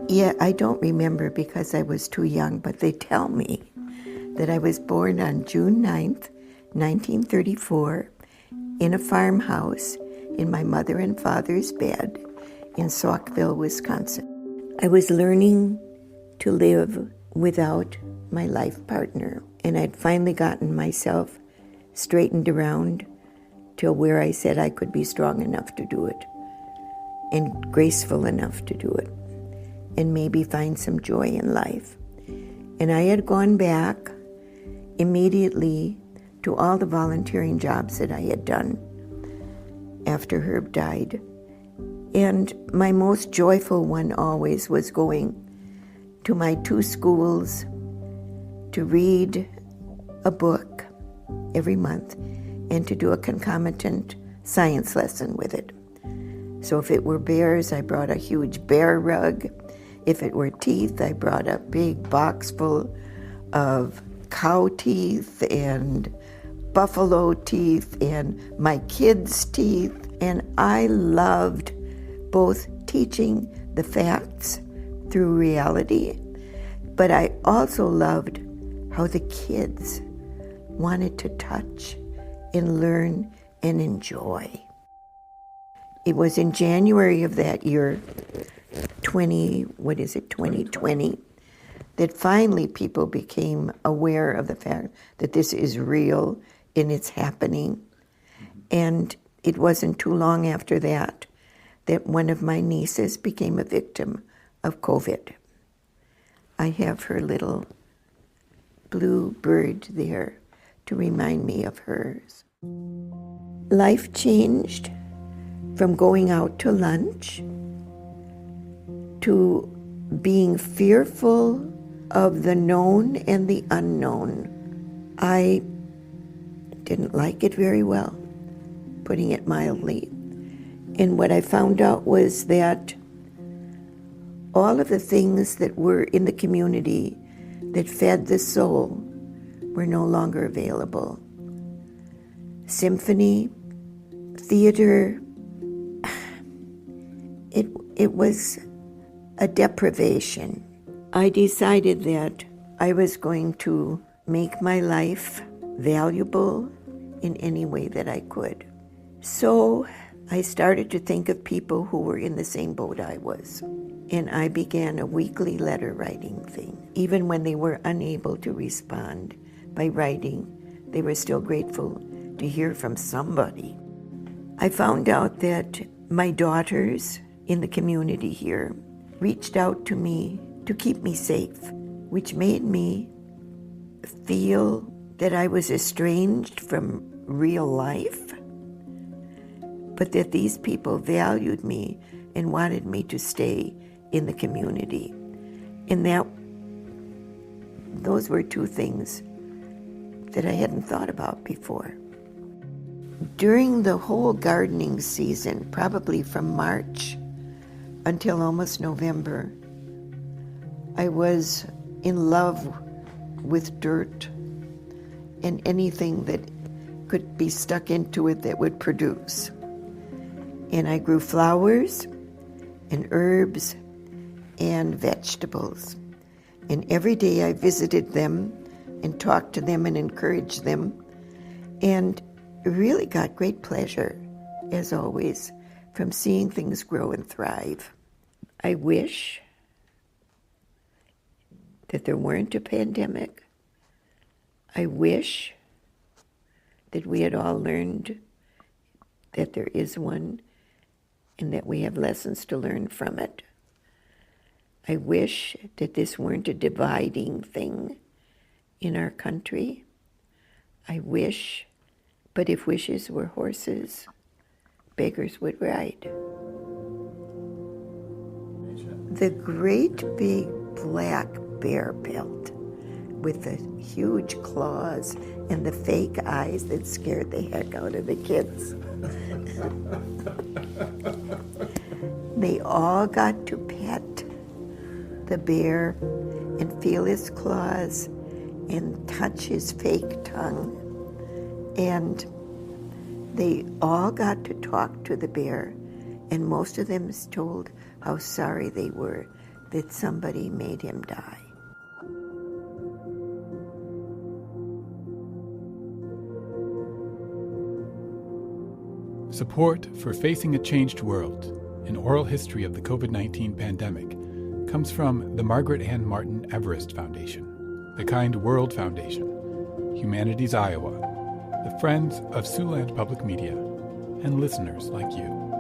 Yeah, I don't remember because I was too young, but they tell me that I was born on June 9th, 1934, in a farmhouse in my mother and father's bed in Saukville, Wisconsin. I was learning to live without my life partner, and I'd finally gotten myself straightened around to where I said I could be strong enough to do it and graceful enough to do it and maybe find some joy in life. And I had gone back immediately to all the volunteering jobs that I had done after Herb died. And my most joyful one always was going to my 2 schools to read a book every month and to do a concomitant science lesson with it. So if it were bears, I brought a huge bear rug. If it were teeth, I brought a big box full of cow teeth and buffalo teeth and my kids' teeth. And I loved both teaching the facts through reality, but I also loved how the kids wanted to touch and learn and enjoy. It was in January of that year, 2020, that finally people became aware of the fact that this is real and it's happening. And it wasn't too long after that that one of my nieces became a victim of COVID. I have her little blue bird there to remind me of hers. Life changed from going out to lunch to being fearful of the known and the unknown. I didn't like it very well, putting it mildly. And what I found out was that all of the things that were in the community that fed the soul were no longer available. Symphony, theater, it was a deprivation. I decided that I was going to make my life valuable in any way that I could. So I started to think of people who were in the same boat I was. And I began a weekly letter writing thing. Even when they were unable to respond by writing, they were still grateful to hear from somebody. I found out that my daughters in the community here reached out to me to keep me safe, which made me feel that I was estranged from real life, but that these people valued me and wanted me to stay in the community. And those were 2 things that I hadn't thought about before. During the whole gardening season, probably from March until almost November, I was in love with dirt and anything that could be stuck into it that would produce. And I grew flowers and herbs and vegetables. And every day I visited them and talked to them and encouraged them, and really got great pleasure, as always, from seeing things grow and thrive. I wish that there weren't a pandemic. I wish that we had all learned that there is one and that we have lessons to learn from it. I wish that this weren't a dividing thing in our country. I wish, but if wishes were horses, beggars would ride. The great big black bear pelt with the huge claws and the fake eyes that scared the heck out of the kids. They all got to pet the bear and feel his claws and touch his fake tongue. And they all got to talk to the bear, and most of them told how sorry they were that somebody made him die. Support for Facing a Changed World, an oral history of the COVID-19 pandemic, comes from the Margaret Ann Martin Everest Foundation, the Kind World Foundation, Humanities Iowa, the Friends of Siouxland Public Media, and listeners like you.